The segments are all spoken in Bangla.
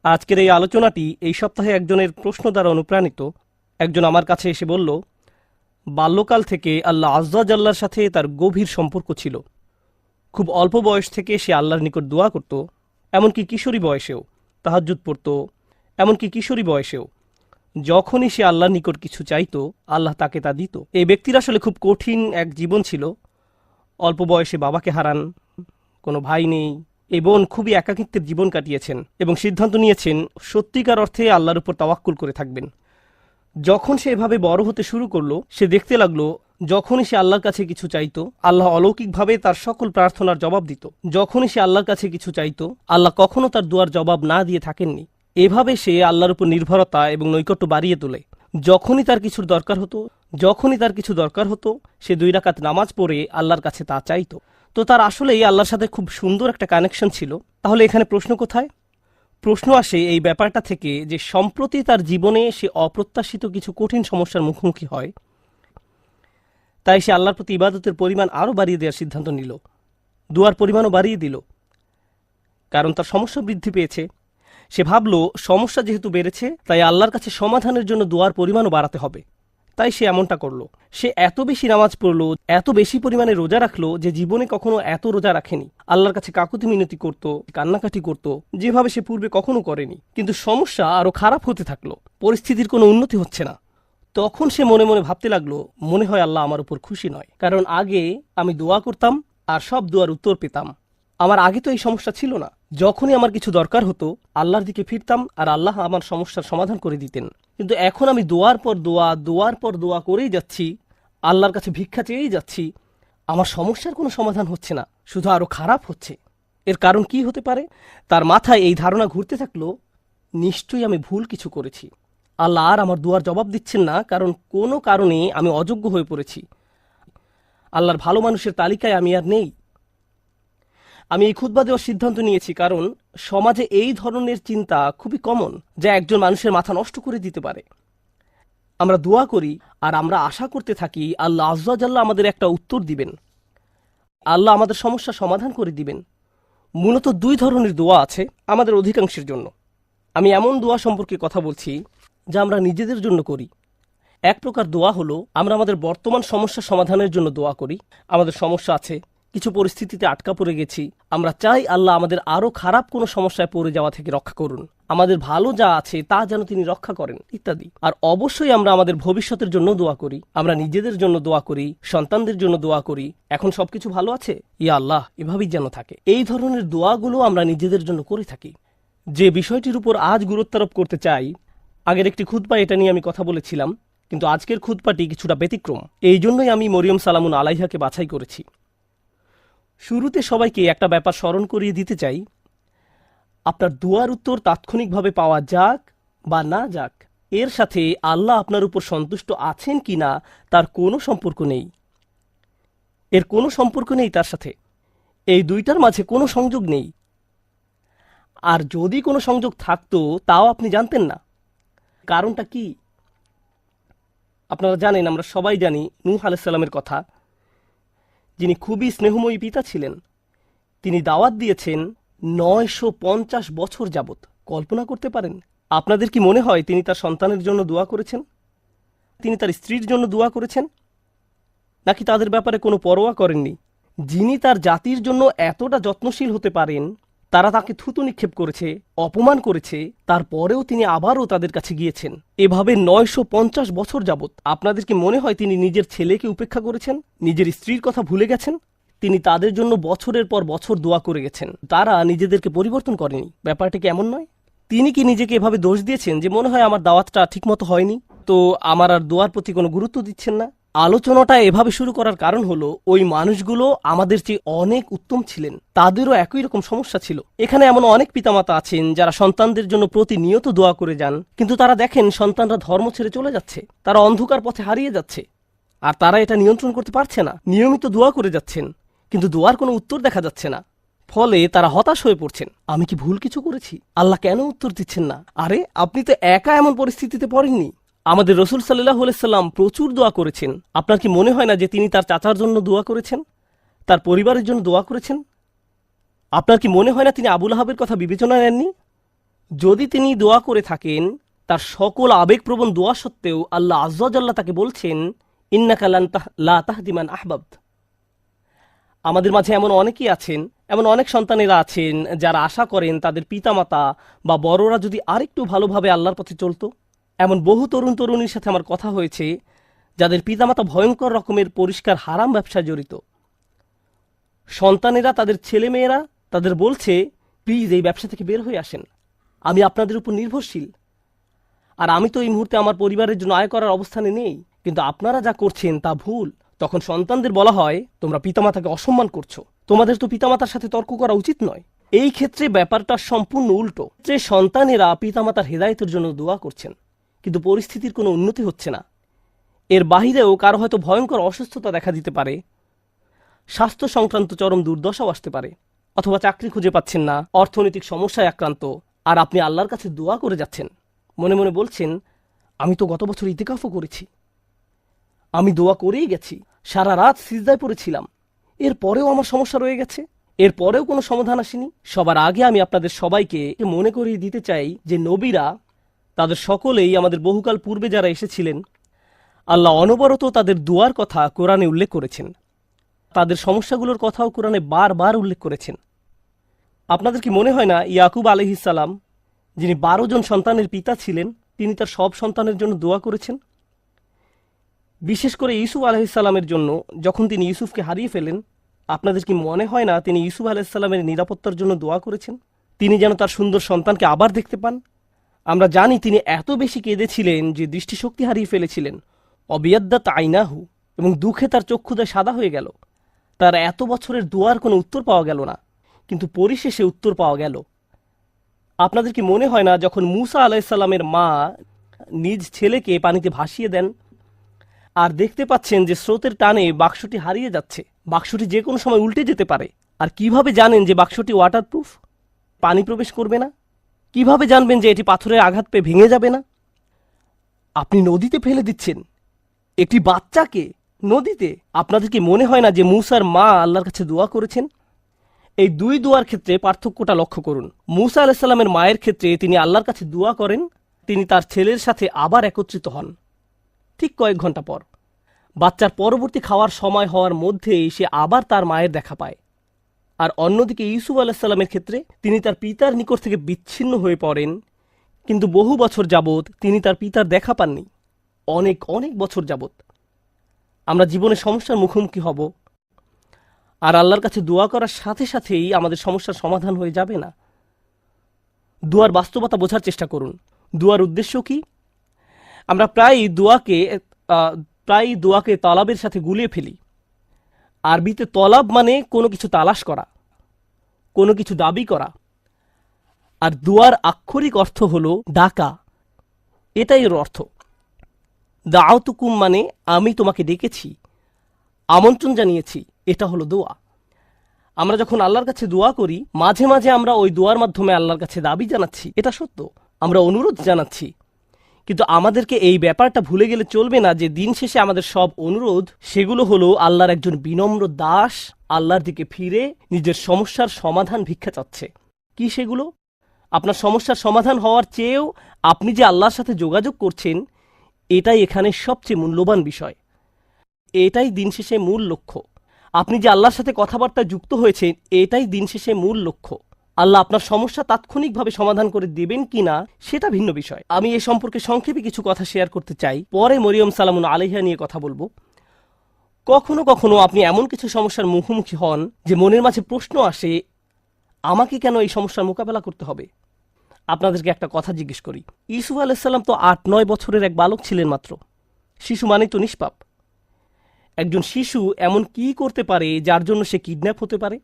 আজকের এই আলোচনাটি এই সপ্তাহে একজনের প্রশ্ন দ্বারা অনুপ্রাণিত। একজন আমার কাছে এসে বলল, বাল্যকাল থেকে আল্লাহ আজ্জা জাল্লার সাথে তার গভীর সম্পর্ক ছিল। খুব অল্প বয়স থেকে সে আল্লাহর নিকট দোয়া করত, এমনকি কিশোরী বয়সেও তাহাজ্জুদ পড়ত, এমনকি কিশোরী বয়সেও যখনই সে আল্লাহর নিকট কিছু চাইত আল্লাহ তাকে তা দিত। এই ব্যক্তির আসলে খুব কঠিন এক জীবন ছিল। অল্প বয়সে বাবাকে হারান, কোনো ভাই নেই, এই বোন খুবই একাকিত্বের জীবন কাটিয়েছেন এবং সিদ্ধান্ত নিয়েছেন সত্যিকার অর্থে আল্লাহর উপর তাওয়াক্কুল করে থাকবেন। যখন সে এভাবে বড় হতে শুরু করলো, সে দেখতে লাগলো যখনই সে আল্লাহর কাছে কিছু চাইতো আল্লাহ অলৌকিকভাবে তার সকল প্রার্থনার জবাব দিত। যখনই সে আল্লাহর কাছে কিছু চাইতো আল্লাহ কখনো তার দুয়ার জবাব না দিয়ে থাকেননি। এভাবে সে আল্লাহর উপর নির্ভরতা এবং নৈকট্য বাড়িয়ে তোলে। যখনই তার কিছু দরকার হতো সে 2 রাকাত নামাজ পড়ে আল্লাহর কাছে তা চাইতো। তো তার আসলেই আল্লাহর সাথে খুব সুন্দর একটা কানেকশন ছিল। তাহলে এখানে প্রশ্ন কোথায়? প্রশ্ন আসে এই ব্যাপারটা থেকে যে সম্প্রতি তার জীবনে সে অপ্রত্যাশিত কিছু কঠিন সমস্যার মুখোমুখি হয়। তাই সে আল্লাহর প্রতি ইবাদতের পরিমাণ আরও বাড়িয়ে দেওয়ার সিদ্ধান্ত নিল, দুয়ার পরিমাণও বাড়িয়ে দিল, কারণ তার সমস্যা বৃদ্ধি পেয়েছে। সে ভাবল সমস্যা যেহেতু বেড়েছে তাই আল্লাহর কাছে সমাধানের জন্য দুয়ার পরিমাণও বাড়াতে হবে। তাই সে এমনটা করলো। সে এত বেশি নামাজ পড়লো, এত বেশি পরিমাণে রোজা রাখলো যে জীবনে কখনো এত রোজা রাখেনি। আল্লাহর কাছে কাকুতি মিনতি করত, কান্নাকাটি করত, যেভাবে সে পূর্বে কখনো করেনি। কিন্তু সমস্যা আরো খারাপ হতে থাকলো, পরিস্থিতির কোনো উন্নতি হচ্ছে না। তখন সে মনে মনে ভাবতে লাগলো, মনে হয় আল্লাহ আমার উপর খুশি নয়, কারণ আগে আমি দোয়া করতাম আর সব দোয়ার উত্তর পেতাম। আমার আগে তো এই সমস্যা ছিল না। যখনই আমার কিছু দরকার হতো আল্লাহর দিকে ফিরতাম আর আল্লাহ আমার সমস্যার সমাধান করে দিতেন। কিন্তু এখন আমি দোয়ার পর দোয়া করেই যাচ্ছি, আল্লাহর কাছে ভিক্ষা চেয়েই যাচ্ছি, আমার সমস্যার কোনো সমাধান হচ্ছে না, শুধু আরো খারাপ হচ্ছে। এর কারণ কি হতে পারে? তার মাথায় এই ধারণা ঘুরতে থাকলো, নিশ্চয়ই আমি ভুল কিছু করেছি। আল্লাহ আর আমার দোয়ার জবাব দিচ্ছেন না, কারণ কোনো কারণে আমি অযোগ্য হয়ে পড়েছি। আল্লাহর ভালো মানুষের তালিকায় আমি আর নেই। আমি এই খুতবা দেওয়ার সিদ্ধান্ত নিয়েছি কারণ সমাজে এই ধরনের চিন্তা খুবই কমন, যা একজন মানুষের মাথা নষ্ট করে দিতে পারে। আমরা দোয়া করি আর আমরা আশা করতে থাকি আল্লাহ আজ্জা জাল্লা আমাদের একটা উত্তর দিবেন, আল্লাহ আমাদের সমস্যা সমাধান করে দিবেন। মূলত 2 ধরনের দোয়া আছে আমাদের অধিকাংশের জন্য। আমি এমন দোয়া সম্পর্কে কথা বলছি যা আমরা নিজেদের জন্য করি। এক প্রকার দোয়া হলো আমরা আমাদের বর্তমান সমস্যা সমাধানের জন্য দোয়া করি। আমাদের সমস্যা আছে, কিছু পরিস্থিতিতে আটকা পড়ে গেছি, আমরা চাই আল্লাহ আমাদের আরো খারাপ কোনো সমস্যায় পড়ে যাওয়া থেকে রক্ষা করুন, আমাদের ভালো যা আছে তা যেন তিনি রক্ষা করেন, ইত্যাদি। আর অবশ্যই আমরা আমাদের ভবিষ্যতের জন্য দোয়া করি, আমরা নিজেদের জন্য দোয়া করি, সন্তানদের জন্য দোয়া করি, এখন সবকিছু ভালো আছে, ইয়া আল্লাহ এভাবেই যেন থাকে। এই ধরনের দোয়াগুলো আমরা নিজেদের জন্য করে থাকি। যে বিষয়টির উপর আজ গুরুত্বারোপ করতে চাই, আগের একটি খুতবা এটা নিয়ে আমি কথা বলেছিলাম, কিন্তু আজকের খুতবাটি কিছুটা ব্যতিক্রম। এই জন্যই আমি মরিয়ম সালামুন আলাইহাকে বাছাই করেছি। শুরুতে সবাইকে একটা ব্যাপার স্মরণ করিয়ে দিতে চাই, আপনার দোয়ার উত্তর তাৎক্ষণিকভাবে পাওয়া যাক বা না যাক, এর সাথে আল্লাহ আপনার উপর সন্তুষ্ট আছেন কিনা তার কোনো সম্পর্ক নেই। এর কোনো সম্পর্ক নেই তার সাথে। এই দুইটার মাঝে কোনো সংযোগ নেই। আর যদি কোনো সংযোগ থাকতো তাও আপনি জানতেন না। কারণটা কি? আপনারা জানেন, আমরা সবাই জানি নূহ আলাইহিস সালামের কথা, যিনি খুবই স্নেহময়ী পিতা ছিলেন। তিনি দাওয়াত দিয়েছেন 950 বছর যাবত। কল্পনা করতে পারেন? আপনাদের কি মনে হয় তিনি তার সন্তানের জন্য দোয়া করেছেন? তিনি তার স্ত্রীর জন্য দোয়া করেছেন? নাকি তাদের ব্যাপারে কোনো পরোয়া করেননি? যিনি তার জাতির জন্য এতটা যত্নশীল হতে পারেন, তারা তাকে থুতু নিক্ষেপ করেছে, অপমান করেছে, তারপরেও তিনি আবারও তাদের কাছে গিয়েছেন। এভাবে 950 বছর যাবত। আপনাদের কি মনে হয় তিনি নিজের ছেলেকে উপেক্ষা করেছেন, নিজের স্ত্রীর কথা ভুলে গেছেন? তিনি তাদের জন্য বছরের পর বছর দোয়া করে গেছেন, তারা নিজেদেরকে পরিবর্তন করেনি। ব্যাপারটা কি এমন নয়? তিনি কি নিজেকে এভাবে দোষ দিয়েছেন যে মনে হয় আমার দাওয়াতটা ঠিকমতো হয়নি, তো আমার আর দোয়ার প্রতি কোনো গুরুত্ব দিচ্ছেন না? আলোচনাটা এভাবে শুরু করার কারণ হলো, ওই মানুষগুলো আমাদের চেয়ে অনেক উত্তম ছিলেন, তাদেরও একই রকম সমস্যা ছিল। এখানে এমন অনেক পিতামাতা আছেন যারা সন্তানদের জন্য প্রতিনিয়ত দোয়া করে যান, কিন্তু তারা দেখেন সন্তানরা ধর্ম ছেড়ে চলে যাচ্ছে, তারা অন্ধকার পথে হারিয়ে যাচ্ছে, আর তারা এটা নিয়ন্ত্রণ করতে পারছে না। নিয়মিত দোয়া করে যাচ্ছেন, কিন্তু দোয়ার কোনো উত্তর দেখা যাচ্ছে না। ফলে তারা হতাশ হয়ে পড়ছেন, আমি কি ভুল কিছু করেছি? আল্লাহ কেন উত্তর দিচ্ছেন না? আরে আপনি তো একা এমন পরিস্থিতিতে পড়েননি। আমাদের রসুল সাল্লাল্লাহু আলাইহি সাল্লাম প্রচুর দোয়া করেছেন। আপনার কি মনে হয় না যে তিনি তার চাচার জন্য দোয়া করেছেন, তার পরিবারের জন্য দোয়া করেছেন? আপনার কি মনে হয় না তিনি আবু লাহাবের কথা বিবেচনায় নেননি? যদি তিনি দোয়া করে থাকেন, তার সকল আবেগপ্রবণ দোয়া সত্ত্বেও আল্লাহ আযজা ওয়া জাল্লা তাকে বলছেন, ইন্নাকা লা তাহদি মান আহবাবত। আমাদের মাঝে এমন অনেকেই আছেন, এমন অনেক সন্তানেরা আছেন যারা আশা করেন তাদের পিতামাতা বা বড়রা যদি আরেকটু ভালোভাবে আল্লাহর পথে চলতো। এমন বহু তরুণ তরুণীর সাথে আমার কথা হয়েছে যাদের পিতামাতা ভয়ঙ্কর রকমের পরিষ্কার হারাম ব্যবসায় জড়িত। সন্তানেরা, তাদের ছেলেমেয়েরা তাদের বলছে, প্লিজ এই ব্যবসা থেকে বের হয়ে আসেন, আমি আপনাদের উপর নির্ভরশীল, আর আমি তো এই মুহূর্তে আমার পরিবারের জন্য আয় করার অবস্থানে নেই, কিন্তু আপনারা যা করছেন তা ভুল। তখন সন্তানদের বলা হয়, তোমরা পিতামাতাকে অসম্মান করছো, তোমাদের তো পিতামাতার সাথে তর্ক করা উচিত নয়। এই ক্ষেত্রে ব্যাপারটা সম্পূর্ণ উল্টো, যে সন্তানেরা পিতামাতার হেদায়েতের জন্য দোয়া করছেন, কিন্তু পরিস্থিতির কোনো উন্নতি হচ্ছে না। এর বাহিরেও কারো হয়তো ভয়ঙ্কর অসুস্থতা দেখা দিতে পারে, স্বাস্থ্য সংক্রান্ত চরম দুর্দশাও আসতে পারে, অথবা চাকরি খুঁজে পাচ্ছেন না, অর্থনৈতিক সমস্যায় আক্রান্ত, আর আপনি আল্লাহর কাছে দোয়া করে যাচ্ছেন, মনে মনে বলছেন, আমি তো গত বছর ইতিকাফও করেছি, আমি দোয়া করেই গেছি, সারা রাত সিজদায় পড়েছিলাম, এরপরেও আমার সমস্যা রয়ে গেছে, এরপরেও কোনো সমাধান আসেনি। সবার আগে আমি আপনাদের সবাইকে মনে করিয়ে দিতে চাই যে নবীরা, তাদের সকলেই, আমাদের বহুকাল পূর্বে যারা এসেছিলেন, আল্লাহ অনবরত তাদের দোয়ার কথা কোরআনে উল্লেখ করেছেন, তাদের সমস্যাগুলোর কথাও কোরআনে বারবার উল্লেখ করেছেন। আপনাদের কি মনে হয় না ইয়াকুব আলাইহিস সালাম, যিনি 12 জন সন্তানের পিতা ছিলেন, তিনি তার সব সন্তানের জন্য দোয়া করেছেন? বিশেষ করে ইউসুফ আলাইহিস সালামের জন্য, যখন তিনি ইউসুফকে হারিয়ে ফেলেন, আপনাদের কি মনে হয় না তিনি ইউসুফ আলাইহিস সালামের নিরাপত্তার জন্য দোয়া করেছেন, তিনি যেন তার সুন্দর সন্তানকে আবার দেখতে পান? আমরা জানি তিনি এত বেশি কেঁদেছিলেন যে দৃষ্টিশক্তি হারিয়ে ফেলেছিলেন, অবিয়াদ্দাত আইনাহু, এবং দুঃখে তার চক্ষুদয় সাদা হয়ে গেল। তার এত বছরের দোয়ার কোনো উত্তর পাওয়া গেল না, কিন্তু পরিশেষে উত্তর পাওয়া গেল। আপনাদের কি মনে হয় না যখন মূসা আলাইহিস সালামের মা নিজ ছেলেকে পানিতে ভাসিয়ে দেন, আর দেখতে পাচ্ছেন যে স্রোতের টানে বাক্সটি হারিয়ে যাচ্ছে, বাক্সটি যে কোনো সময় উল্টে যেতে পারে, আর কিভাবে জানেন যে বাক্সটি ওয়াটারপ্রুফ, পানি প্রবেশ করবে না? কিভাবে জানবেন যে এটি পাথরের আঘাত পেয়ে ভেঙে যাবে না? আপনি নদীতে ফেলে দিচ্ছেন একটি বাচ্চাকে, নদীতে। আপনাদের কি মনে হয় না যে মূসার মা আল্লাহর কাছে দোয়া করেছেন? এই দুই দোয়ার ক্ষেত্রে পার্থক্যটা লক্ষ্য করুন। মূসা আলাইহিস সালামের মায়ের ক্ষেত্রে তিনি আল্লাহর কাছে দোয়া করেন, তিনি তার ছেলের সাথে আবার একত্রিত হন ঠিক কয়েক ঘন্টা পর। বাচ্চার পরবর্তী খাওয়ার সময় হওয়ার মধ্যেই সে আবার তার মায়ের দেখা পায়। আর অন্যদিকে ইউসুফ আলাইহিস সালামের ক্ষেত্রে তিনি তার পিতার নিকট থেকে বিচ্ছিন্ন হয়ে পড়েন, কিন্তু বহু বছর যাবৎ তিনি তার পিতার দেখা পাননি, অনেক অনেক বছর যাবৎ। আমরা জীবনে সমস্যার মুখোমুখি হব, আর আল্লাহর কাছে দোয়া করার সাথে সাথেই আমাদের সমস্যার সমাধান হয়ে যাবে না। দোয়ার বাস্তবতা বোঝার চেষ্টা করুন। দোয়ার উদ্দেশ্য কি? আমরা প্রায় দোয়াকে তলাবের সাথে গুলিয়ে ফেলি। আরবিতে তলাব মানে কোনো কিছু তালাশ করা, কোনো কিছু দাবি করা, আর দোয়ার আক্ষরিক অর্থ হলো ডাকা, এটাই এর অর্থ। দাওতুকুম মানে আমি তোমাকে ডেকেছি, আমন্ত্রণ জানিয়েছি, এটা হলো দোয়া। আমরা যখন আল্লাহর কাছে দোয়া করি, মাঝে মাঝে আমরা ওই দোয়ার মাধ্যমে আল্লাহর কাছে দাবি জানাচ্ছি, এটা সত্য, আমরা অনুরোধ জানাচ্ছি, কিন্তু আমাদেরকে এই ব্যাপারটা ভুলে গেলে চলবে না যে দিন শেষে আমাদের সব অনুরোধ, সেগুলো হলো আল্লাহর একজন বিনম্র দাস আল্লাহর দিকে ফিরে নিজের সমস্যার সমাধান ভিক্ষা চাচ্ছে। কি সেগুলো? আপনার সমস্যার সমাধান হওয়ার চেয়েও আপনি যে আল্লাহর সাথে যোগাযোগ করছেন, এটাই এখানে সবচেয়ে মূল্যবান বিষয়, এটাই দিন শেষে মূল লক্ষ্য। আপনি যে আল্লাহর সাথে কথাবার্তায় যুক্ত হয়েছেন, এটাই দিন শেষে মূল লক্ষ্য। আল্লাহ আপনার সমস্যা তাৎক্ষণিকভাবে সমাধান করে দেবেন কিনা সেটা ভিন্ন বিষয়। আমি এ সম্পর্কে সংক্ষেপে কিছু কথা শেয়ার করতে চাই, পরে মরিয়ম সালামুন আলাইহা নিয়ে কথা বলবো। কখনো কখনো আপনি এমন কিছু সমস্যার মুখোমুখি হন যে মনের মাঝে প্রশ্ন আসে, আমাকে কেন এই সমস্যার মোকাবেলা করতে হবে? আপনাদেরকে একটা কথা জিজ্ঞেস করি, ইউসুফ আলাইহিস সালাম তো 8-9 বছরের এক বালক ছিলেন মাত্র। শিশু মানে তো নিষ্পাপ। একজন শিশু এমন কি করতে পারে যার জন্য সে কিডন্যাপ হতে পারে?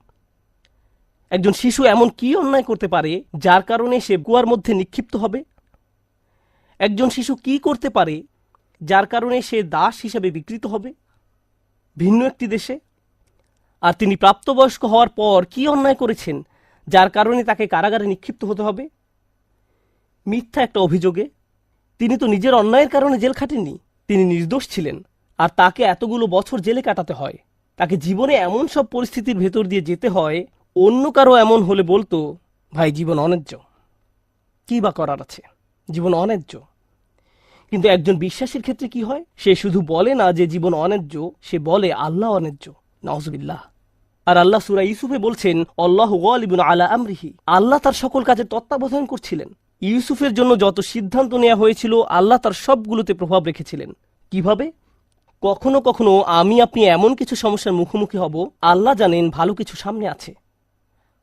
একজন শিশু এমন কি অন্যায় করতে পারে যার কারণে সে কুয়ার মধ্যে নিক্ষিপ্ত হবে? একজন শিশু কি করতে পারে যার কারণে সে দাস হিসেবে বিকৃত হবে ভিন্ন একটি দেশে? আর তিনি প্রাপ্তবয়স্ক হওয়ার পর কি অন্যায় করেছেন যার কারণে তাকে কারাগারে নিক্ষিপ্ত হতে হবে মিথ্যা একটা অভিযোগে? তিনি তো নিজের অন্যায়ের কারণে জেল খাটেননি, তিনি নির্দোষ ছিলেন, আর তাকে এতগুলো বছর জেলে কাটাতে হয়। তাকে জীবনে এমন সব পরিস্থিতির ভেতর দিয়ে যেতে হয়, অন্য কারো এমন হলে বলতো, ভাই জীবন অন্যায্য। কি বা করার আছে, জীবন অন্যায্য। কিন্তু একজন বিশ্বাসীর ক্ষেত্রে কি হয়? সে শুধু বলে না যে জীবন অন্যায্য, সে বলে আল্লাহ অন্যায্য। নাউজুবিল্লাহ। আর আল্লাহ সূরা ইউসুফে বলছেন, আল্লাহু গালিবুন আলা আমরিহি, আল্লাহ তার সকল কাজের তত্ত্বাবধান করছিলেন। ইউসুফের জন্য যত সিদ্ধান্ত নেওয়া হয়েছিল আল্লাহ তার সবগুলোতে প্রভাব রেখেছিলেন। কিভাবে? কখনো কখনো আমি আপনি এমন কিছু সমস্যার মুখোমুখি হব, আল্লাহ জানেন ভালো কিছু সামনে আছে।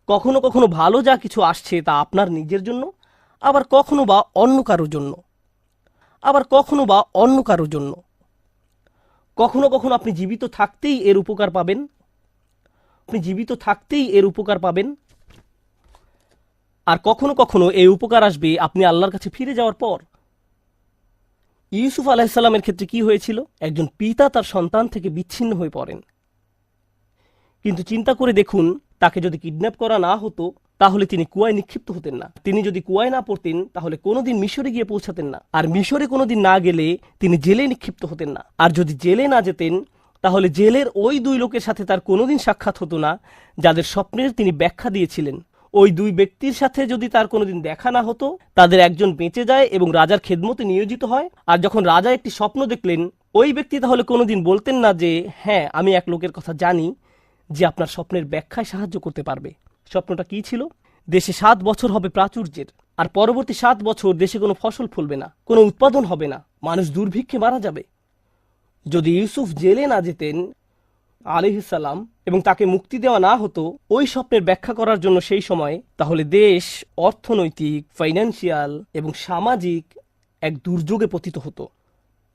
কখনো কখনো ভালো যা কিছু আসছে তা আপনার নিজের জন্য, আবার কখনো বা অন্য কারোর জন্য, কখনো কখনো আপনি জীবিত থাকতেই এর উপকার পাবেন, আর কখনো কখনো এই উপকার আসবে আপনি আল্লাহর কাছে ফিরে যাওয়ার পর। ইউসুফ আলাইহিসসালামের ক্ষেত্রে কি হয়েছিল? একজন পিতা তার সন্তান থেকে বিচ্ছিন্ন হয়ে পড়েন। কিন্তু চিন্তা করে দেখুন, তাকে যদি কিডন্যাপ করা না হতো তাহলে তিনি কুয়ায় নিক্ষিপ্ত হতেন না। তিনি যদি কুয়ায় না পড়তেন তাহলে কোনোদিন মিশরে গিয়ে পৌঁছাতেন না। আর মিশরে কোনোদিন না গেলে তিনি জেলে নিক্ষিপ্ত হতেন না। আর যদি জেলে না যেতেন তাহলে জেলের ওই দুই লোকের সাথে তার কোনোদিন সাক্ষাৎ হতো না যাদের স্বপ্নের তিনি ব্যাখ্যা দিয়েছিলেন। ওই দুই ব্যক্তির সাথে যদি তার কোনোদিন দেখা না হতো, তাদের একজন বেঁচে যায় এবং রাজার খেদমতে নিয়োজিত হয়। আর যখন রাজা একটি স্বপ্ন দেখলেন, ওই ব্যক্তি তাহলে কোনোদিন বলতেন না যে হ্যাঁ, আমি এক লোকের কথা জানি যে আপনার স্বপ্নের ব্যাখ্যায় সাহায্য করতে পারবে। স্বপ্নটা কি ছিল? দেশে 7 বছর হবে প্রাচুর্যের, আর পরবর্তী 7 বছর দেশে কোনো ফসল ফলবে না, কোনো উৎপাদন হবে না, মানুষ দুর্ভিক্ষে মারা যাবে। যদি ইউসুফ জেলে না যেতেন আলাইহিস সালাম এবং তাকে মুক্তি দেওয়া না হতো ওই স্বপ্নের ব্যাখ্যা করার জন্য সেই সময়, তাহলে দেশ অর্থনৈতিক, ফাইন্যান্সিয়াল এবং সামাজিক এক দুর্যোগে পতিত হতো।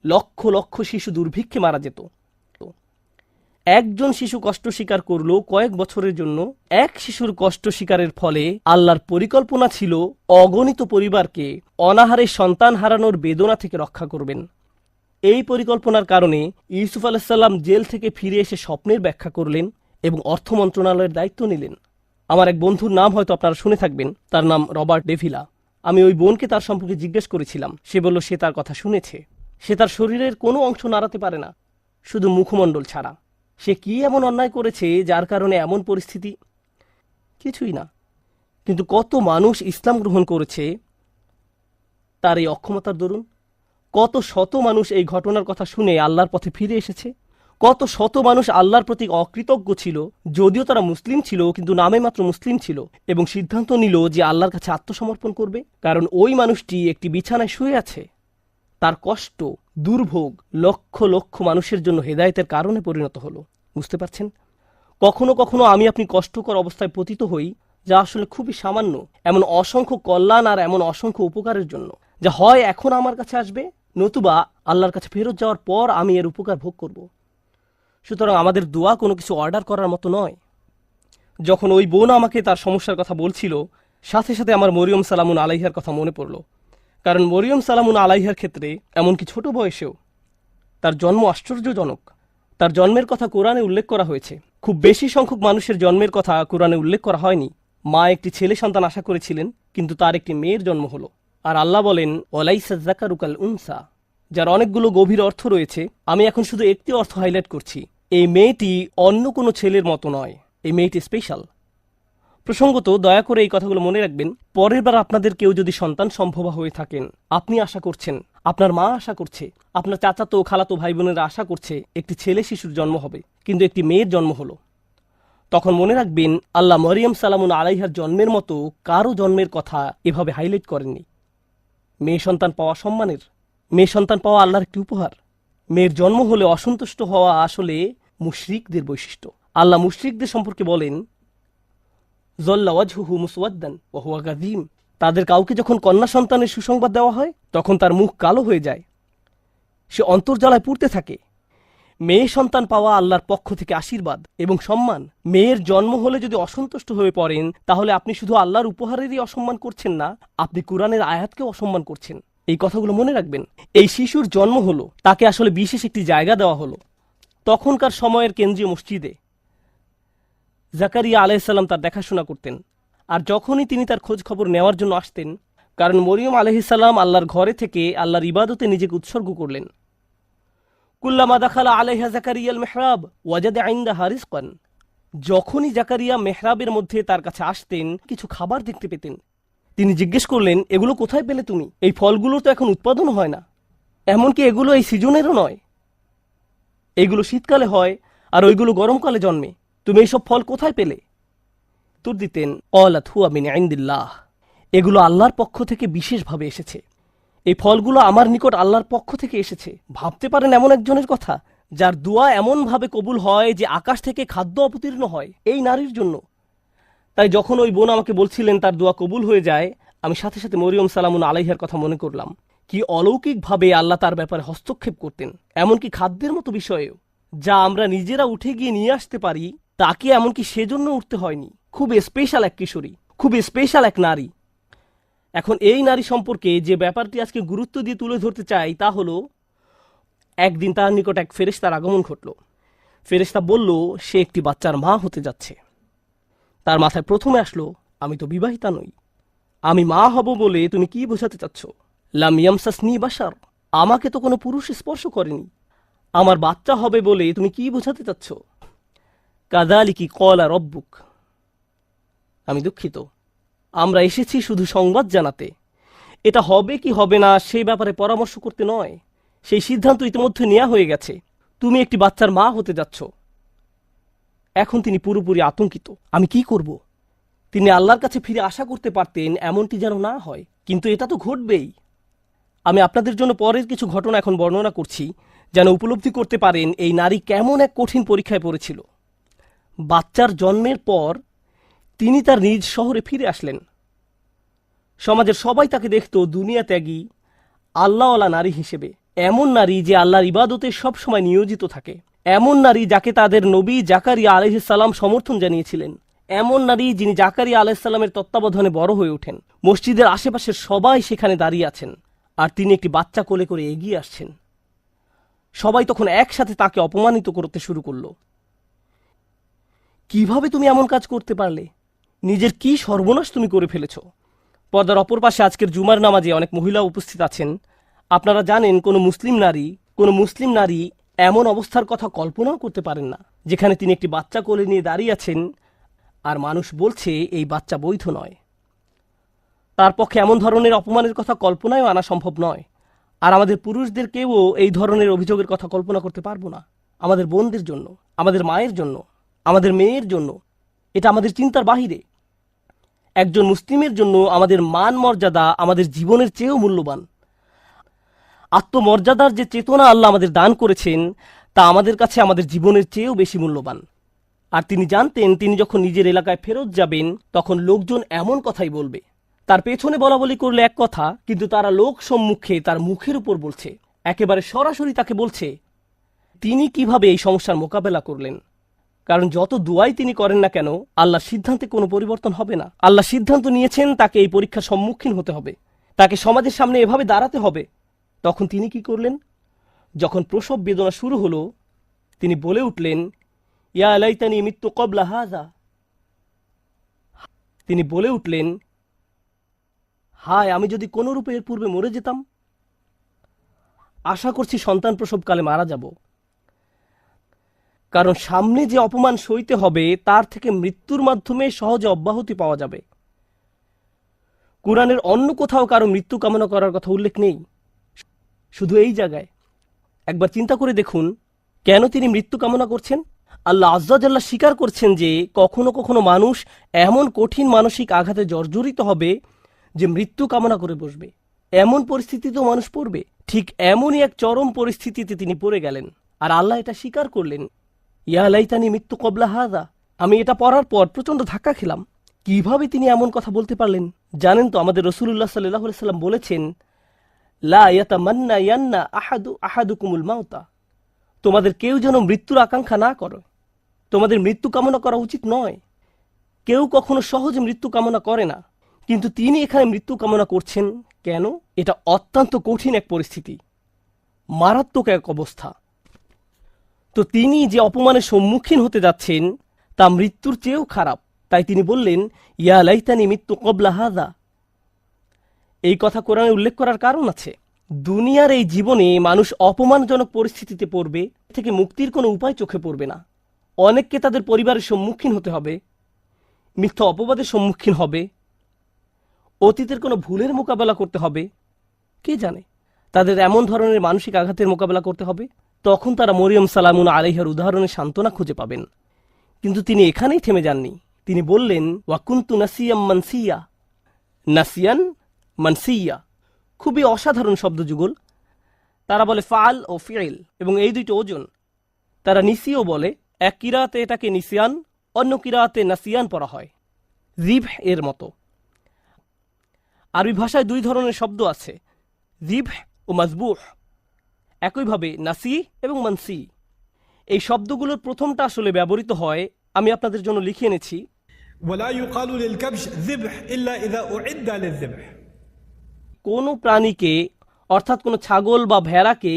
লক্ষ লক্ষ শিশু দুর্ভিক্ষে মারা যেত। একজন শিশু কষ্ট স্বীকার করলো কয়েক বছরের জন্য। এক শিশুর কষ্ট স্বীকারের ফলে আল্লাহর পরিকল্পনা ছিল অগণিত পরিবারকে অনাহারে সন্তান হারানোর বেদনা থেকে রক্ষা করবেন। এই পরিকল্পনার কারণে ইউসুফ আলাইহিসসালাম জেল থেকে ফিরে এসে স্বপ্নের ব্যাখ্যা করলেন এবং অর্থ মন্ত্রণালয়ের দায়িত্ব নিলেন। আমার এক বন্ধুর নাম হয়তো আপনারা শুনে থাকবেন, তার নাম রবার্ট ডেভিলা। আমি ওই বোনকে তার সম্পর্কে জিজ্ঞেস করেছিলাম। সে বলল সে তার কথা শুনেছে। সে তার শরীরের কোনো অংশ নাড়াতে পারে না, শুধু মুখমণ্ডল ছাড়া। সে কি এমন অন্যায় করেছে যার কারণে এমন পরিস্থিতি? কিছুই না। কিন্তু কত মানুষ ইসলাম গ্রহণ করেছে তার এই অক্ষমতার দরুন। কত শত মানুষ এই ঘটনার কথা শুনে আল্লাহর পথে ফিরে এসেছে। কত শত মানুষ আল্লাহর প্রতি অকৃতজ্ঞ ছিল, যদিও তারা মুসলিম ছিল, কিন্তু নামে মাত্র মুসলিম ছিল, এবং সিদ্ধান্ত নিল যে আল্লাহর কাছে আত্মসমর্পণ করবে। কারণ ওই মানুষটি একটি বিছানায় শুয়ে আছে। তার কষ্ট, দুর্ভোগ লক্ষ লক্ষ মানুষের জন্য হেদায়েতের কারণে পরিণত হলো। বুঝতে পারছেন? কখনো কখনো আমি আপনি কষ্টকর অবস্থায় পতিত হই, যা আসলে খুবই সামান্য, এমন অসংখ্য কল্যাণ আর এমন অসংখ্য উপকারের জন্য, যা হয় এখন আমার কাছে আসবে, নতুবা আল্লাহর কাছে ফেরত যাওয়ার পর আমি এর উপকার ভোগ করব। সুতরাং আমাদের দোয়া কোনো কিছু অর্ডার করার মতো নয়। যখন ওই বোন আমাকে তার সমস্যার কথা বলছিল, সাথে সাথে আমার মরিয়ম সালামুন আলাইহার কথা মনে পড়ল। কারণ মরিয়ম সালামুন আলাইহার ক্ষেত্রে এমনকি ছোট বয়সেও তার জন্ম আশ্চর্যজনক। তার জন্মের কথা কোরআনে উল্লেখ করা হয়েছে। খুব বেশি সংখ্যক মানুষের জন্মের কথা কোরআনে উল্লেখ করা হয়নি। মা একটি ছেলে সন্তান আশা করেছিলেন, কিন্তু তার একটি মেয়ের জন্ম হলো। আর আল্লাহ বলেন, ওয়ালাইসা যাকারু কাল উনসা, যার অনেকগুলো গভীর অর্থ রয়েছে। আমি এখন শুধু একটি অর্থ হাইলাইট করছি। এই মেয়েটি অন্য কোনো ছেলের মতো নয়, এই মেয়েটি স্পেশাল। প্রসঙ্গত, দয়া করে এই কথাগুলো মনে রাখবেন। পরের বার আপনাদের কেউ যদি সন্তান সম্ভবা হয়ে থাকেন, আপনি আশা করছেন, আপনার মা আশা করছে, আপনার চাচাতো খালাতো ভাই বোনেরা আশা করছে একটি ছেলে শিশুর জন্ম হবে, কিন্তু একটি মেয়ের জন্ম হলো, তখন মনে রাখবেন আল্লাহ মরিয়ম সালামুন আলাইহার জন্মের মতো কারো জন্মের কথা এভাবে হাইলাইট করেননি। মেয়ে সন্তান পাওয়া সম্মানের, মেয়ে সন্তান পাওয়া আল্লাহর একটি উপহার। মেয়ের জন্ম হলে অসন্তুষ্ট হওয়া আসলে মুশরিকদের বৈশিষ্ট্য। আল্লাহ মুশরিকদের সম্পর্কে বলেন, যল্লা ওয়াজহুহু মুসওয়াদ্দান ওয়া হুয়া কাযীম, তাদের কাউকে যখন কন্যা সন্তানের সুসংবাদ দেওয়া হয় তখন তার মুখ কালো হয়ে যায়, সে অন্তর্জ্বালায় পুড়তে থাকে। মেয়ে সন্তান পাওয়া আল্লাহর পক্ষ থেকে আশীর্বাদ এবং সম্মান। মেয়ের জন্ম হলে যদি অসন্তুষ্ট হয়ে পড়েন, তাহলে আপনি শুধু আল্লাহর উপহারেরই অসম্মান করছেন না, আপনি কুরআনের আয়াতকেও অসম্মান করছেন। এই কথাগুলো মনে রাখবেন। এই শিশুর জন্ম হলো, তাকে আসলে বিশেষ একটি জায়গা দেওয়া হলো। তখনকার সময়ের কেন্দ্রীয় মসজিদে জাকারিয়া আলাইহিসসালাম তার দেখাশোনা করতেন। আর যখনই তিনি তার খোঁজ খবর নেওয়ার জন্য আসতেন, কারণ মরিয়ম আলাইহিসসালাম আল্লাহর ঘরে থেকে আল্লাহর ইবাদতে নিজেকে উৎসর্গ করলেন। কুল্লামা দাখালা আলাইহা জাকারিয়াল মেহরাব ওয়াজাদা ইনদাহা রিজকান, যখনই জাকারিয়া মেহরাবের মধ্যে তার কাছে আসতেন, কিছু খাবার দেখতে পেতেন। তিনি জিজ্ঞেস করলেন, এগুলো কোথায় পেলে তুমি? এই ফলগুলো তো এখন উৎপাদন হয় না, এমনকি এগুলো এই সিজনেরও নয়। এগুলো শীতকালে হয় আর ওইগুলো গরমকালে জন্মে। তুমি এইসব ফল কোথায় পেলে? উত্তর দিতেন, ক্বালাত হুয়া মিন ইনদিল্লাহ। এগুলো আল্লাহর পক্ষ থেকে বিশেষভাবে এসেছে। এই ফলগুলো আমার নিকট আল্লাহর পক্ষ থেকে এসেছে। ভাবতে পারেন এমন একজনের কথা, যার দোয়া এমনভাবে কবুল হয় যে আকাশ থেকে খাদ্য অবতীর্ণ হয় এই নারীর জন্য। তাই যখন ওই বোন আমাকে বলছিলেন তার দোয়া কবুল হয়ে যায়, আমি সাথে সাথে মরিয়ম সালামুন আলাইহার কথা মনে করলাম। কি অলৌকিকভাবে আল্লাহ তার ব্যাপারে হস্তক্ষেপ করতেন, এমনকি খাদ্যের মতো বিষয়েও। যা আমরা নিজেরা উঠে গিয়ে নিয়ে আসতে পারি, তাকে এমনকি সেজন্য উঠতে হয়নি। খুব স্পেশাল এক কিশোরী, খুব স্পেশাল এক নারী। এখন এই নারী সম্পর্কে যে ব্যাপারটি আজকে গুরুত্ব দিয়ে তুলে ধরতে চাই তা হলো, একদিন তার নিকট এক ফেরেশতার আগমন ঘটল। ফেরেশতা বলল সে একটি বাচ্চার মা হতে যাচ্ছে। তার মাথায় প্রথমে আসলো, আমি তো বিবাহিতা নই, আমি মা হব বলে তুমি কি বোঝাতে চাচ্ছ? লাম ইয়ামসাসনি বাশার, আমাকে তো কোনো পুরুষ স্পর্শ করেনি। আমার বাচ্চা হবে বলে তুমি কি বোঝাতে চাচ্ছ? কাযালিকি ক্বালা রব্বুক, আমি দুঃখিত, আমরা এসেছি শুধু সংবাদ জানাতে। এটা হবে কি হবে না সেই ব্যাপারে পরামর্শ করতে নয়। সেই সিদ্ধান্ত ইতিমধ্যে নেওয়া হয়ে গেছে, তুমি একটি বাচ্চার মা হতে যাচ্ছ। এখন তিনি পুরোপুরি আতঙ্কিত, আমি কি করব? তিনি আল্লাহর কাছে ফিরে আশা করতে পারতেন এমনটি যেন না হয়, কিন্তু এটা তো ঘটবেই। আমি আপনাদের জন্য পরের কিছু ঘটনা এখন বর্ণনা করছি, যেন উপলব্ধি করতে পারেন এই নারী কেমন এক কঠিন পরীক্ষায় পড়েছিল। বাচ্চার জন্মের পর তিনি তার নিজ শহরে ফিরে আসলেন। সমাজের সবাই তাকে দেখত দুনিয়া ত্যাগী, আল্লাহওয়ালা নারী হিসেবে। এমন নারী যে আল্লাহর ইবাদতে সবসময় নিয়োজিত থাকে। এমন নারী যাকে তাদের নবী জাকারিয়া আলাইহিস সালাম সমর্থন জানিয়েছিলেন। এমন নারী যিনি জাকারিয়া আলাইহিস সালামের তত্ত্বাবধানে বড় হয়ে ওঠেন। মসজিদের আশেপাশের সবাই সেখানে দাঁড়িয়ে আছেন, আর তিনি একটি বাচ্চা কোলে করে এগিয়ে আসছেন। সবাই তখন একসাথে তাকে অপমানিত করতে শুরু করল। কিভাবে তুমি এমন কাজ করতে পারলে? নিজের কি সর্বনাশ তুমি করে ফেলেছ? পর্দার অপর পাশে আজকের জুমার নামাজে অনেক মহিলা উপস্থিত আছেন। আপনারা জানেন কোনো মুসলিম নারী এমন অবস্থার কথা কল্পনাও করতে পারেন না, যেখানে তিনি একটি বাচ্চা কোলে নিয়ে দাঁড়িয়ে আছেন আর মানুষ বলছে এই বাচ্চা বৈধ নয়। তার পক্ষে এমন ধরনের অপমানের কথা কল্পনায়ও আনা সম্ভব নয়। আর আমাদের পুরুষদেরকেও এই ধরনের অভিযোগের কথা কল্পনা করতে পারবো না। আমাদের বোনদের জন্য, আমাদের মায়ের জন্য, আমাদের মেয়ের জন্য এটা আমাদের চিন্তার বাহিরে। একজন মুসলিমের জন্য আমাদের মান মর্যাদা আমাদের জীবনের চেয়েও মূল্যবান। আত্মমর্যাদার যে চেতনা আল্লাহ আমাদের দান করেছেন তা আমাদের কাছে আমাদের জীবনের চেয়েও বেশি মূল্যবান। আর তিনি জানতেন তিনি যখন নিজের এলাকায় ফেরত যাবেন তখন লোকজন এমন কথাই বলবে। তার পেছনে বলা বলি করলে এক কথা, কিন্তু তারা লোক সম্মুখে তার মুখের উপর বলছে, একেবারে সরাসরি তাকে বলছে তিনি কিভাবে এই সমস্যার মোকাবেলা করলেন। কারণ যত দুয়াই তিনি করেন না কেন, আল্লাহর সিদ্ধান্তে কোনো পরিবর্তন হবে না। আল্লাহ সিদ্ধান্ত নিয়েছেন তাকে এই পরীক্ষার সম্মুখীন হতে হবে, তাকে সমাজের সামনে এভাবে দাঁড়াতে হবে। তখন তিনি কি করলেন? যখন প্রসব বেদনা শুরু হলো, তিনি বলে উঠলেন, ইয়া লাইতানি মিত্তু ক্বাবলা হাযা। তিনি বলে উঠলেন, হায় আমি যদি কোন রূপে এর পূর্বে মরে যেতাম। আশা করছি সন্তান প্রসবকালে মারা যাব, কারণ সামনে যে অপমান সইতে হবে তার থেকে মৃত্যুর মাধ্যমে সহজে অব্যাহতি পাওয়া যাবে। কুরআনের অন্য কোথাও কারো মৃত্যু কামনা করার কথা উল্লেখ নেই, শুধু এই জায়গায়। একবার চিন্তা করে দেখুন কেন তিনি মৃত্যু কামনা করছেন। আল্লাহ আজ্জা জাল্লা স্বীকার করছেন যে কখনো কখনো মানুষ এমন কঠিন মানসিক আঘাতে জর্জরিত হবে যে মৃত্যু কামনা করে বসবে। এমন পরিস্থিতিতেও মানুষ পড়বে। ঠিক এমনই এক চরম পরিস্থিতিতে তিনি পড়ে গেলেন, আর আল্লাহ এটা স্বীকার করলেন, ইয়া লাইতানি মিত্তু ক্বাবলা হাযা। আমি এটা পড়ার পর প্রচন্ড ধাক্কা খেলাম। কিভাবে তিনি এমন কথা বলতে পারলেন? জানেন তো আমাদের রাসূলুল্লাহ সাল্লাল্লাহু আলাইহি সাল্লাম বলেছেন, লা ইয়াতামান্না ইয়ান্না আহাদুকুমুল মাউতা। তোমাদের কেউ যেন মৃত্যুর আকাঙ্ক্ষা না করো। তোমাদের মৃত্যু কামনা করা উচিত নয়। কেউ কখনো সহজে মৃত্যু কামনা করে না, কিন্তু তিনি এখানে মৃত্যু কামনা করছেন কেন? এটা অত্যন্ত কঠিন এক পরিস্থিতি, মারাত্মক এক অবস্থা। তো তিনি যে অপমানের সম্মুখীন হতে যাচ্ছেন তা মৃত্যুর চেয়েও খারাপ। তাই তিনি বললেন, ইয়া লাইতানি মিত্তু ক্বাবলা হাযা। এই কথা কোরআনে উল্লেখ করার কারণ আছে। দুনিয়ার এই জীবনে মানুষ অপমানজনক পরিস্থিতিতে পড়বে, থেকে মুক্তির কোনো উপায় চোখে পড়বে না। অনেককে তাদের পরিবারের সম্মুখীন হতে হবে, মিথ্যা অপবাদের সম্মুখীন হবে, অতীতের কোনো ভুলের মোকাবেলা করতে হবে, কে জানে তাদের এমন ধরনের মানসিক আঘাতের মোকাবেলা করতে হবে, তখন তারা মরিয়ম সালামুন আলাইহার উদাহরণে সান্ত্বনা খুঁজে পাবেন। কিন্তু তিনি এখানেই থেমে যাননি। তিনি বললেন, ওয়াকুন্তু নাসিয়াম মানসিয়া। নাসিয়ান মানসিয়া খুবই অসাধারণ শব্দ যুগল। তারা বলে ফাল ও ফিল, এবং এই দুইটি ওজন। তারা নিসিও বলে, এক কিরাতে এটাকে নিসিয়ান, অন্য কিরাতে নাসিয়ান পড়া হয়, জিভ এর মতো। আরবি ভাষায় দুই ধরনের শব্দ আছে, জিভ ও মাজবুহ। একইভাবে নাসি এবং মানসি, এই শব্দগুলোর প্রথমটা আসলে ব্যবহৃত হয়, আমি আপনাদের জন্য লিখে এনেছি। কোন প্রাণীকে, অর্থাৎ কোনো ছাগল বা ভেড়াকে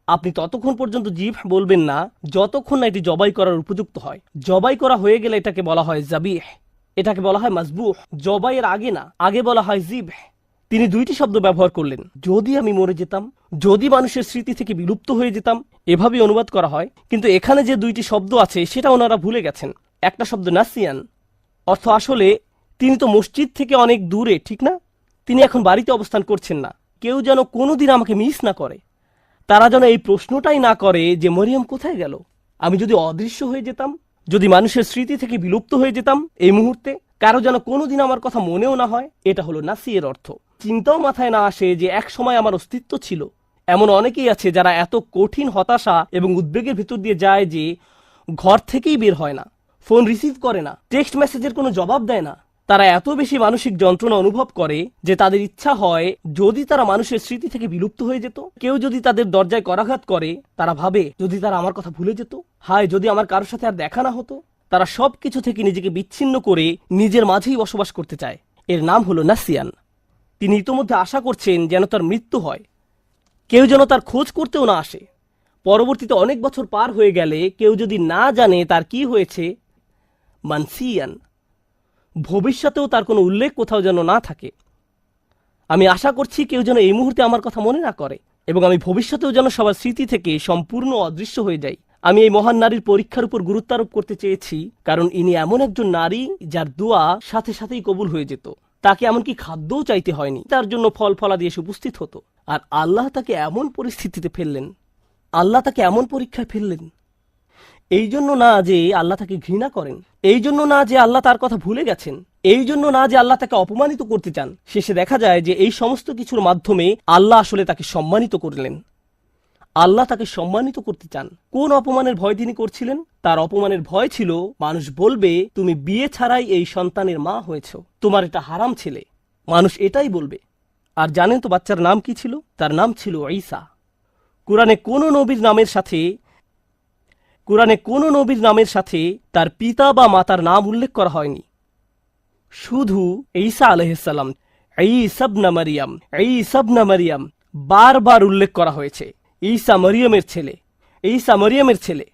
আপনি ততক্ষণ পর্যন্ত জিভ বলবেন না যতক্ষণ না এটি জবাই করার উপযুক্ত হয়। জবাই করা হয়ে গেলে এটাকে বলা হয় জাবিহ, এটাকে বলা হয় মাজবুহ। জবাইয়ের আগে না, আগে বলা হয় জিভ। তিনি দুইটি শব্দ ব্যবহার করলেন, যদি আমি মরে যেতাম, যদি মানুষের স্মৃতি থেকে বিলুপ্ত হয়ে যেতাম, এভাবেই অনুবাদ করা হয়। কিন্তু এখানে যে দুইটি শব্দ আছে সেটা ওনারা ভুলে গেছেন। একটা শব্দ নাসিয়ান, অর্থ আসলে তিনি তো মসজিদ থেকে অনেক দূরে, ঠিক না? তিনি এখন বাড়িতে অবস্থান করছেন না। কেউ যেন কোনোদিন আমাকে মিস না করে, তারা যেন এই প্রশ্নটাই না করে যে মরিয়ম কোথায় গেল। আমি যদি অদৃশ্য হয়ে যেতাম, যদি মানুষের স্মৃতি থেকে বিলুপ্ত হয়ে যেতাম এই মুহূর্তে, কারো যেন কোনোদিন আমার কথা মনেও না হয়। এটা হলো নাসিয়ের অর্থ। চিন্তাও মাথায় না আসে যে এক সময় আমার অস্তিত্ব ছিল। এমন অনেকেই আছে যারা এত কঠিন হতাশা এবং উদ্বেগের ভিতর দিয়ে যায় যে ঘর থেকেই বের হয় না, ফোন রিসিভ করে না, টেক্সট মেসেজের কোনো জবাব দেয় না। তারা এত বেশি মানসিক যন্ত্রণা অনুভব করে যে তাদের ইচ্ছা হয় যদি তারা মানুষের স্মৃতি থেকে বিলুপ্ত হয়ে যেত। কেউ যদি তাদের দরজায় করাঘাত করে, তারা ভাবে যদি তারা আমার কথা ভুলে যেত, হায় যদি আমার কারোর সাথে আর দেখা না হতো। তারা সব কিছু থেকে নিজেকে বিচ্ছিন্ন করে নিজের মাঝেই বসবাস করতে চায়। এর নাম হলো নাসিয়ান। তিনি ইতোমধ্যে আশা করছেন যেন তার মৃত্যু হয়, কেউ যেন তার খোঁজ করতেও না আসে। পরবর্তীতে অনেক বছর পার হয়ে গেলে কেউ যদি না জানে তার কি হয়েছে, মানসিয়ান, ভবিষ্যতেও তার কোনো উল্লেখ কোথাও যেন না থাকে। আমি আশা করছি কেউ যেন এই মুহূর্তে আমার কথা মনে না করে, এবং আমি ভবিষ্যতেও যেন সবার স্মৃতি থেকে সম্পূর্ণ অদৃশ্য হয়ে যাই। আমি এই মহান নারীর পরীক্ষার উপর গুরুত্ব আরোপ করতে চেয়েছি, কারণ ইনি এমন একজন নারী যার দোয়া সাথে সাথেই কবুল হয়ে যেত। তাকে এমনকি খাদ্যও চাইতে হয়নি, তার জন্য ফল ফলাদি এসে উপস্থিত হতো। আর আল্লাহ তাকে এমন পরিস্থিতিতে ফেললেন, আল্লাহ তাকে এমন পরীক্ষায় ফেললেন, এই জন্য না যে আল্লাহ তাকে ঘৃণা করেন, এই জন্য না যে আল্লাহ তার কথা ভুলে গেছেন, এই জন্য না যে আল্লাহ তাকে অপমানিত করতে চান। শেষে দেখা যায় যে এই সমস্ত কিছুর মাধ্যমে আল্লাহ আসলে তাকে সম্মানিত করলেন। আল্লাহ তাকে সম্মানিত করতে চান। কোন অপমানের ভয় তিনি করছিলেন? তার অপমানের ভয় ছিল মানুষ বলবে তুমি বিয়ে ছাড়াই এই সন্তানের মা হয়েছ, তোমার এটা হারাম ছেলে। মানুষ এটাই বলবে। আর জানেন তো বাচ্চার নাম কি ছিল? তার নাম ছিল ঈসা। কোরআনে কোনো নবীর নামের সাথে তার পিতা বা মাতার নাম উল্লেখ করা হয়নি। শুধু ঈসা আলাইহিসসালাম, ঈসা ইবনে মারিয়াম বারবার উল্লেখ করা হয়েছে। ঈসা মরিয়মের ছেলে।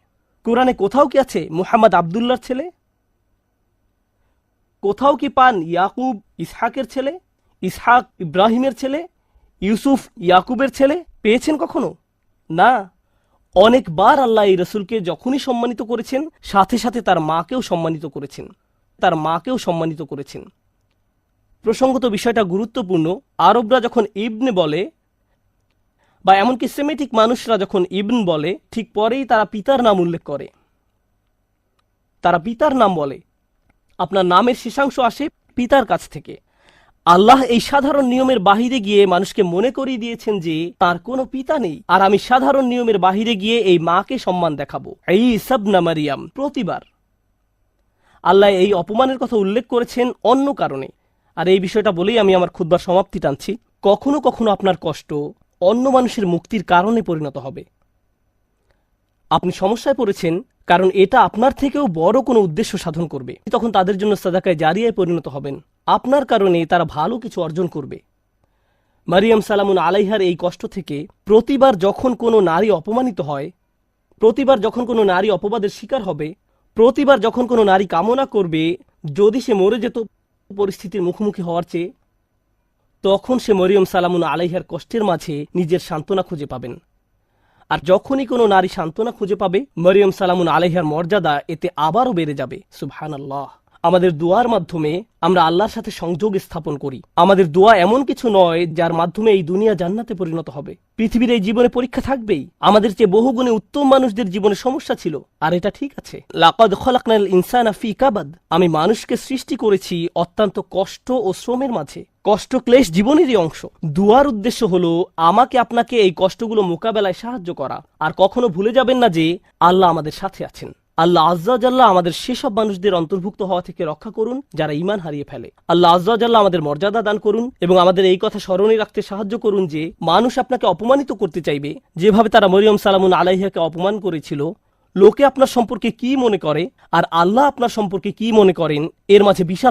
কোরআনে কোথাও কি আছে মুহাম্মদ আব্দুল্লাহর ছেলে? কোথাও কি পান ইয়াকুব ইসহাকের ছেলে, ইসহাক ইব্রাহিমের ছেলে, ইউসুফ ইয়াকুবের ছেলে? পেয়েছেন কখনো? না। অনেকবার আল্লাহ এই রসুলকে যখনই সম্মানিত করেছেন, সাথে সাথে তার মাকেও সম্মানিত করেছেন। প্রসঙ্গত বিষয়টা গুরুত্বপূর্ণ। আরবরা যখন ইবনে বলে, বা এমনকি সেমেটিক মানুষরা যখন ইবন বলে, ঠিক পরেই তারা পিতার নাম উল্লেখ করে। তারা পিতার নাম বলে। আপনার নামের শেষাংশ আসে পিতার কাছ থেকে। আল্লাহ এই সাধারণ নিয়মের বাহিরে গিয়ে মানুষকে মনে করিয়ে দিয়েছেন যে তার কোনো পিতা নেই, আর আমি সাধারণ নিয়মের বাহিরে গিয়ে এই মাকে সম্মান দেখাবো। ঈসা ইবনে মারিয়াম। প্রতিবার আল্লাহ এই অপমানের কথা উল্লেখ করেছেন অন্য কারণে। আর এই বিষয়টা বলেই আমি আমার খুতবার সমাপ্তি টানছি। কখনো কখনো আপনার কষ্ট অন্য মানুষের মুক্তির কারণে পরিণত হবে। আপনি সমস্যায় পড়েছেন কারণ এটা আপনার থেকেও বড় কোনো উদ্দেশ্য সাধন করবে, তখন তাদের জন্য সাদাকায়ে জারিয়ায় পরিণত হবেন। আপনার কারণে তারা ভালো কিছু অর্জন করবে। মারিয়াম সালামুন আলাইহার এই কষ্ট থেকে প্রতিবার যখন কোনো নারী অপমানিত হয়, প্রতিবার যখন কোনো নারী অপবাদের শিকার হবে, প্রতিবার যখন কোনো নারী কামনা করবে যদি সে মরে যেত পরিস্থিতির মুখোমুখি হওয়ার চেয়ে, তখন সে মরিয়ম সালামুন আলাইহার কষ্টের মাঝে নিজের সান্ত্বনা খুঁজে পাবেন। আর যখনই কোনো নারী সান্ত্বনা খুঁজে পাবে, মরিয়ম সালামুন আলাইহার মর্যাদা এতে আবারও বেড়ে যাবে। সুবহানাল্লাহ। আমাদের দোয়ার মাধ্যমে আমরা আল্লাহর সাথে সংযোগ স্থাপন করি। আমাদের দোয়া এমন কিছু নয় যার মাধ্যমে এই দুনিয়া জান্নাতে পরিণত হবে। পৃথিবীর এই জীবনে পরীক্ষা থাকবেই। আমাদের চেয়ে বহুগুণে উত্তম মানুষদের জীবনে সমস্যা ছিল, আর এটা ঠিক আছে। লাকাদ খলাকনাল ইনসানা ফি কাবাদ, আমি মানুষকে সৃষ্টি করেছি অত্যন্ত কষ্ট ও শ্রমের মাঝে। কষ্ট ক্লেশ জীবনেরই অংশ। দুয়ার উদ্দেশ্য হলো আমাকে আপনাকে এই কষ্টগুলো মোকাবেলায় সাহায্য করা। আর কখনো ভুলে যাবেন না যে আল্লাহ আমাদের সাথে আছেন। আল্লাহ আজ্জা জাল্লাহ আমাদের সেসব মানুষদের অন্তর্ভুক্ত হওয়া থেকে রক্ষা করুন যারা ঈমান হারিয়ে ফেলে। আল্লাহ আজ্জা জাল্লাহ আমাদের মর্যাদা দান করুন এবং আমাদের এই কথা স্মরণে রাখতে সাহায্য করুন যে মানুষ আপনাকে অপমানিত করতে চাইবে যেভাবে তারা মরিয়ম সালামুন আলাইহাকে অপমান করেছিল। লোকে আপনার সম্পর্কে কি মনে করে আর আল্লাহ আপনার সম্পর্কে কি মনে করেন, এর মাঝে বিশাল